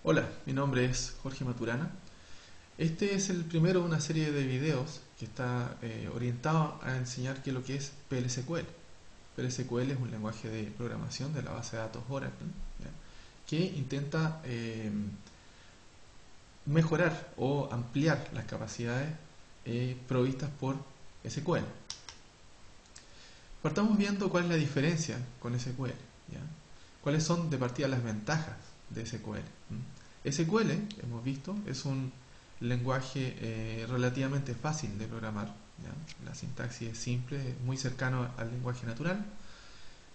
Hola, mi nombre es Jorge Maturana. Este es el primero de una serie de videos que está orientado a enseñar qué es lo que es PL/SQL. PL/SQL es un lenguaje de programación de la base de datos Oracle, ¿ya? Que intenta mejorar o ampliar las capacidades provistas por SQL. Partamos viendo cuál es la diferencia con SQL, ¿ya? Cuáles son de partida las ventajas de SQL. SQL, hemos visto, es un lenguaje relativamente fácil de programar, ¿ya? La sintaxis es simple, muy cercano al lenguaje natural.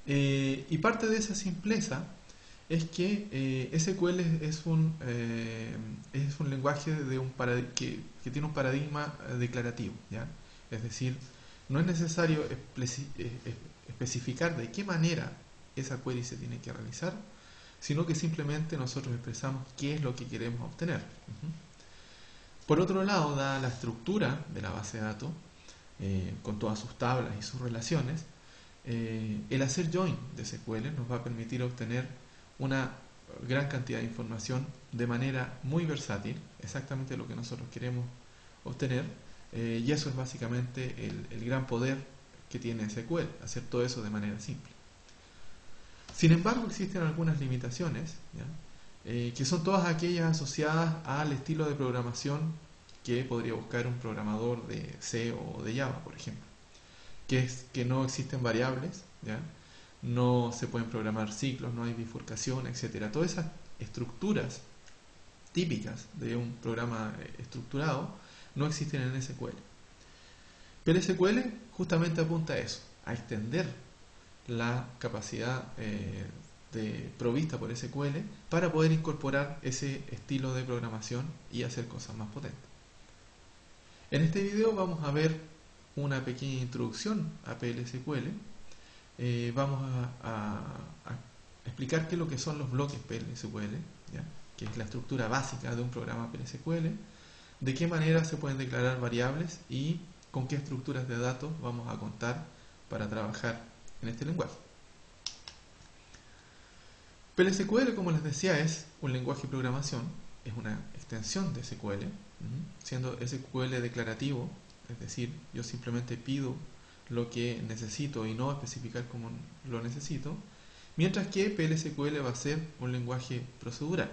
Y parte de esa simpleza es que SQL es un lenguaje que tiene un paradigma declarativo, ¿ya? Es decir, no es necesario especificar de qué manera esa query se tiene que realizar, sino que simplemente nosotros expresamos qué es lo que queremos obtener. Por otro lado, dada la estructura de la base de datos, con todas sus tablas y sus relaciones, el hacer join de SQL nos va a permitir obtener una gran cantidad de información de manera muy versátil, exactamente lo que nosotros queremos obtener, y eso es básicamente el gran poder que tiene SQL, hacer todo eso de manera simple. Sin embargo, existen algunas limitaciones, ¿ya? Que son todas aquellas asociadas al estilo de programación que podría buscar un programador de C o de Java, por ejemplo, que es que no existen variables, ¿ya? No se pueden programar ciclos, no hay bifurcación, etcétera. Todas esas estructuras típicas de un programa estructurado no existen en SQL. Pero SQL justamente apunta a eso, a extender la capacidad provista por SQL para poder incorporar ese estilo de programación y hacer cosas más potentes. En este video vamos a ver una pequeña introducción a PL/SQL. Vamos a explicar qué es lo que son los bloques PL/SQL, ¿ya? Que es la estructura básica de un programa PL/SQL, de qué manera se pueden declarar variables y con qué estructuras de datos vamos a contar para trabajar en este lenguaje. PL/SQL, como les decía, es un lenguaje de programación, es una extensión de SQL, siendo SQL declarativo, es decir, yo simplemente pido lo que necesito y no especificar cómo lo necesito, mientras que PL/SQL va a ser un lenguaje procedural.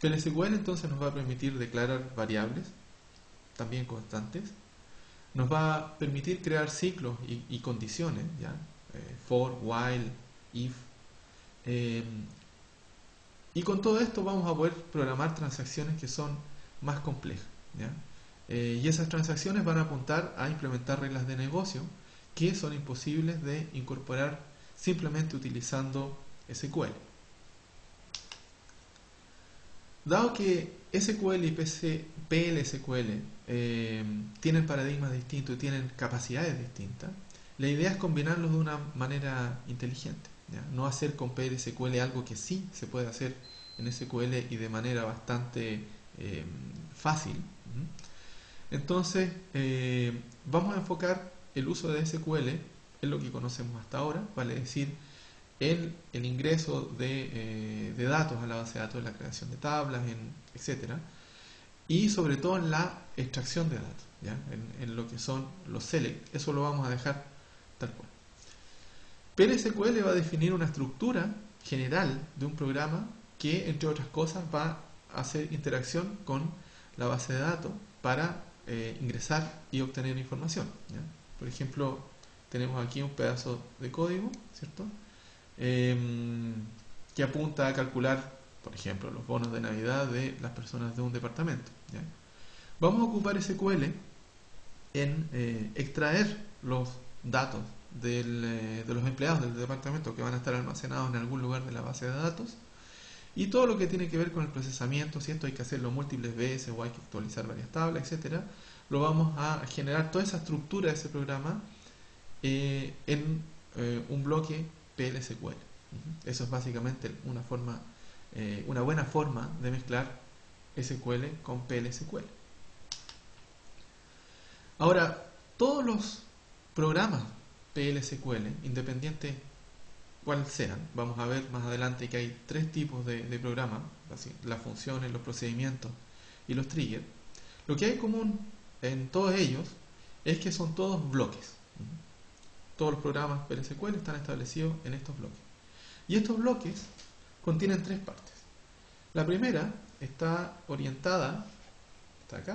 PL/SQL entonces nos va a permitir declarar variables, también constantes, nos va a permitir crear ciclos y condiciones, ¿ya? For, while, if. Y con todo esto vamos a poder programar transacciones que son más complejas, ¿ya? Y esas transacciones van a apuntar a implementar reglas de negocio que son imposibles de incorporar simplemente utilizando SQL. Dado que SQL y PL/SQL tienen paradigmas distintos y tienen capacidades distintas, la idea es combinarlos de una manera inteligente, ¿ya? No hacer con PL/SQL algo que sí se puede hacer en SQL y de manera bastante fácil. Entonces, vamos a enfocar el uso de SQL en lo que conocemos hasta ahora, vale decir, en el ingreso de datos a la base de datos, la creación de tablas, etcétera, y sobre todo en la extracción de datos, ¿ya? En lo que son los select. Eso lo vamos a dejar tal cual. PL/SQL va a definir una estructura general de un programa que, entre otras cosas, va a hacer interacción con la base de datos para ingresar y obtener información, ¿ya? Por ejemplo, tenemos aquí un pedazo de código, ¿cierto? Que apunta a calcular, por ejemplo, los bonos de Navidad de las personas de un departamento, ¿ya? Vamos a ocupar SQL en extraer los datos de los empleados del departamento que van a estar almacenados en algún lugar de la base de datos, y todo lo que tiene que ver con el procesamiento, si esto hay que hacerlo múltiples veces o hay que actualizar varias tablas, etcétera, lo vamos a generar toda esa estructura de ese programa en un bloque PL/SQL. Eso es básicamente una buena forma de mezclar SQL con PL/SQL. Ahora, todos los programas PL/SQL, independiente cuál sean. Vamos a ver más adelante que hay tres tipos de programas, así, las funciones, los procedimientos y los triggers. Lo que hay en común en todos ellos es que son todos bloques. Todos los programas PLSQL están establecidos en estos bloques. Y estos bloques contienen tres partes. La primera está orientada, está acá,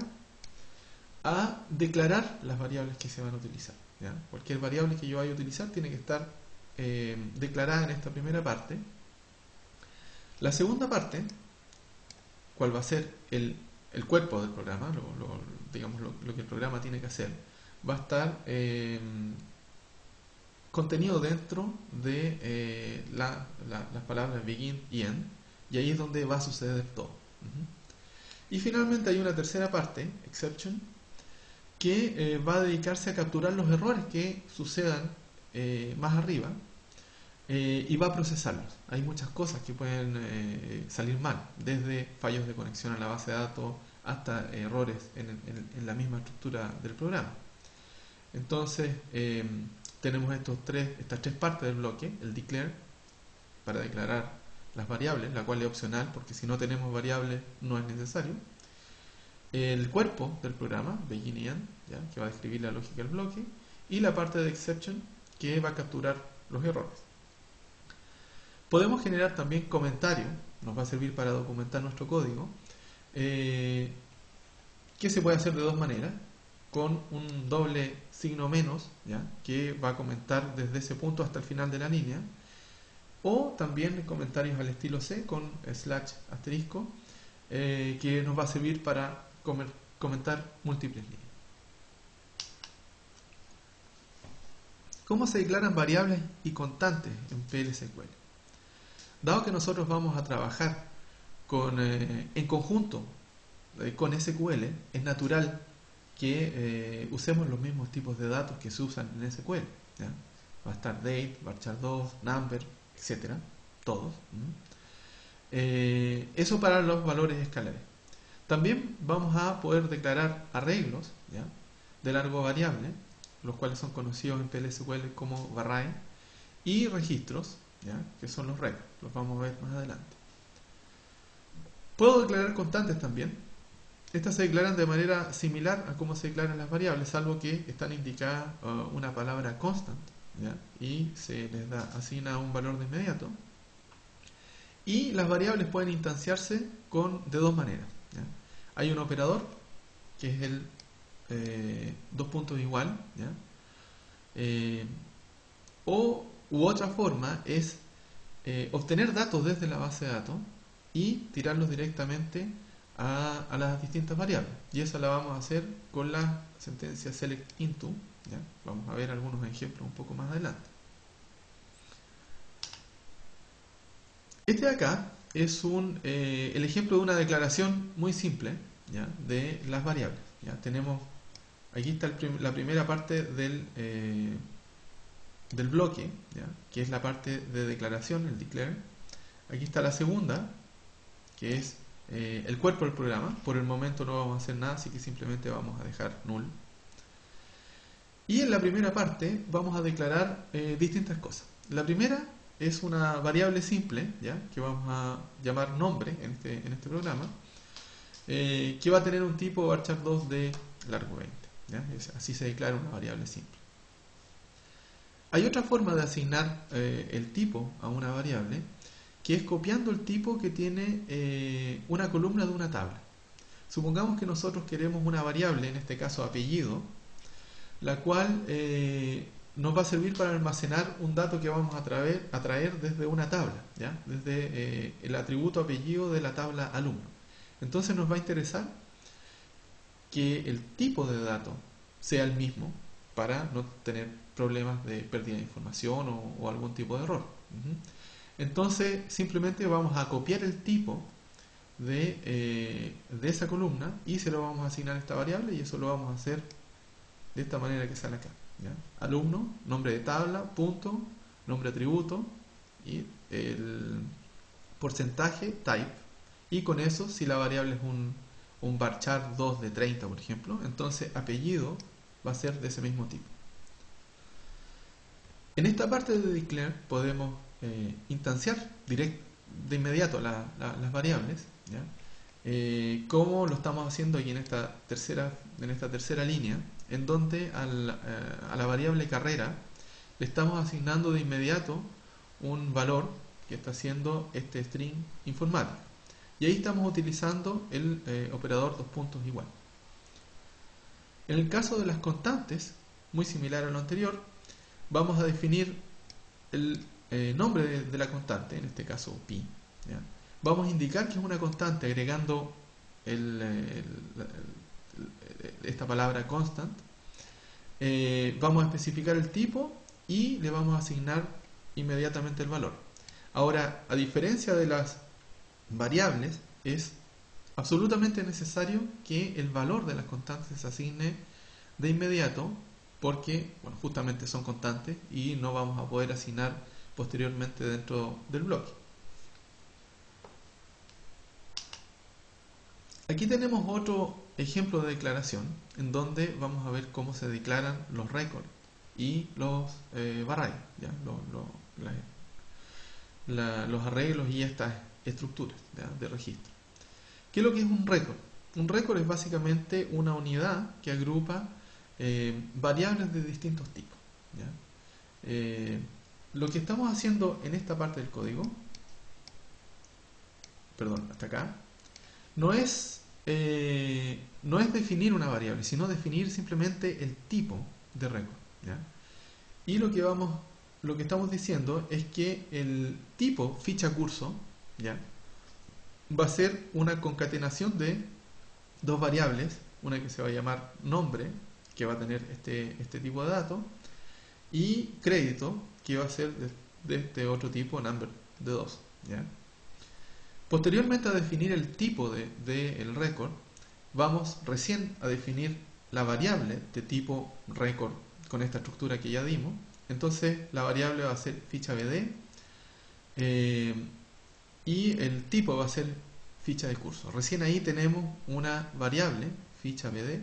a declarar las variables que se van a utilizar, ¿ya? Cualquier variable que yo vaya a utilizar tiene que estar declarada en esta primera parte. La segunda parte, cuál va a ser el cuerpo del programa, digamos lo que el programa tiene que hacer, va a estar contenido dentro de las palabras begin y end, y ahí es donde va a suceder todo. Y finalmente hay una tercera parte, exception, que va a dedicarse a capturar los errores que sucedan más arriba y va a procesarlos. Hay muchas cosas que pueden salir mal, desde fallos de conexión a la base de datos hasta errores en la misma estructura del programa. Entonces tenemos estas tres partes del bloque: el declare, para declarar las variables, la cual es opcional porque si no tenemos variables no es necesario; el cuerpo del programa, begin y end, ¿ya?, que va a describir la lógica del bloque; y la parte de exception, que va a capturar los errores. Podemos generar también comentarios, nos va a servir para documentar nuestro código, que se puede hacer de dos maneras: con un doble signo menos, ¿ya?, que va a comentar desde ese punto hasta el final de la línea, o también comentarios al estilo C con slash asterisco, que nos va a servir para comentar múltiples líneas. ¿Cómo se declaran variables y constantes en PLSQL? Dado que nosotros vamos a trabajar en conjunto con SQL, es natural que usemos los mismos tipos de datos que se usan en SQL, ¿ya? Va a estar date, varchar2, number, etcétera, todos. Eso para los valores escalares. También vamos a poder declarar arreglos, ¿ya?, de largo variable, los cuales son conocidos en PLSQL como array, y registros, ¿ya?, que son los records. Los vamos a ver más adelante. Puedo declarar constantes también. Estas se declaran de manera similar a cómo se declaran las variables, salvo que están indicadas una palabra constant, ¿ya?, y se les asigna un valor de inmediato. Y las variables pueden instanciarse de dos maneras, ¿ya? Hay un operador, que es el dos puntos igual, ¿ya? U otra forma es obtener datos desde la base de datos y tirarlos directamente a las distintas variables. Y eso la vamos a hacer con la sentencia select into, ¿ya? Vamos a ver algunos ejemplos un poco más adelante. Este de acá es el ejemplo de una declaración muy simple, ¿ya?, de las variables, ¿ya? Tenemos, aquí está la primera parte del bloque, ¿ya?, que es la parte de declaración, el declare. Aquí está la segunda, que es el cuerpo del programa. Por el momento no vamos a hacer nada, así que simplemente vamos a dejar null. Y en la primera parte vamos a declarar distintas cosas. La primera es una variable simple, ¿ya?, que vamos a llamar nombre en este programa, que va a tener un tipo varchar2 de largo 20, ¿ya? Así se declara una variable simple. Hay otra forma de asignar el tipo a una variable, que es copiando el tipo que tiene una columna de una tabla. Supongamos que nosotros queremos una variable, en este caso apellido, la cual nos va a servir para almacenar un dato que vamos a traer desde una tabla, ¿ya?, desde el atributo apellido de la tabla alumno. Entonces nos va a interesar que el tipo de dato sea el mismo para no tener problemas de pérdida de información o algún tipo de error. Entonces simplemente vamos a copiar el tipo de esa columna y se lo vamos a asignar a esta variable, y eso lo vamos a hacer de esta manera que sale acá, ¿ya? Alumno, nombre de tabla, punto, nombre atributo y el porcentaje, type, y con eso, si la variable es un varchar2 de 30, por ejemplo, entonces apellido va a ser de ese mismo tipo. En esta parte de declare podemos instanciar de inmediato las variables, ¿ya? Como lo estamos haciendo aquí en esta tercera línea, en donde a la variable carrera le estamos asignando de inmediato un valor que está haciendo este string informático. Y ahí estamos utilizando el operador dos puntos igual. En el caso de las constantes, muy similar a lo anterior, vamos a definir el nombre de la constante, en este caso pi, ¿ya? Vamos a indicar que es una constante agregando esta palabra constant. Vamos a especificar el tipo y le vamos a asignar inmediatamente el valor. Ahora, a diferencia de las variables, es absolutamente necesario que el valor de las constantes se asigne de inmediato, porque bueno, justamente son constantes y no vamos a poder asignar posteriormente dentro del bloque. Aquí tenemos otro ejemplo de declaración en donde vamos a ver cómo se declaran los records y los arrays, ¿ya? Los arreglos y estas estructuras, ¿ya? De registro. ¿Qué es lo que es un record? Un record es básicamente una unidad que agrupa variables de distintos tipos, ¿ya? Lo que estamos haciendo en esta parte del código, perdón, hasta acá, no es definir una variable, sino definir simplemente el tipo de record, ¿ya? Y lo que estamos diciendo es que el tipo ficha curso, ¿ya? Va a ser una concatenación de dos variables, una que se va a llamar nombre, que va a tener este tipo de datos, y crédito, que va a ser de este otro tipo, number, de 2, ¿ya? Posteriormente a definir el tipo del record, vamos recién a definir la variable de tipo record con esta estructura que ya dimos. Entonces la variable va a ser ficha BD y el tipo va a ser ficha de curso. Recién ahí tenemos una variable, ficha BD,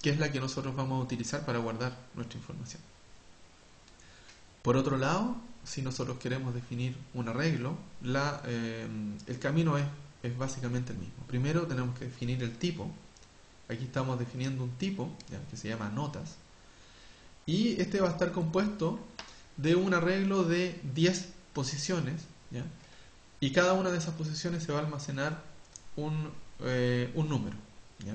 que es la que nosotros vamos a utilizar para guardar nuestra información. Por otro lado, si nosotros queremos definir un arreglo, el camino es básicamente el mismo. Primero tenemos que definir el tipo. Aquí estamos definiendo un tipo, ¿ya? Que se llama notas. Y este va a estar compuesto de un arreglo de 10 posiciones, ¿ya? Y cada una de esas posiciones se va a almacenar un número, ¿ya?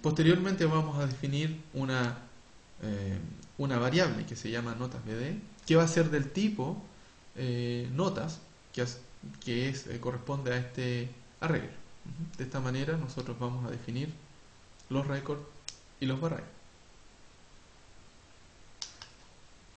Posteriormente vamos a definir una variable que se llama notas BD, que va a ser del tipo notas, que corresponde a este arreglo. De esta manera nosotros vamos a definir los records y los arrays.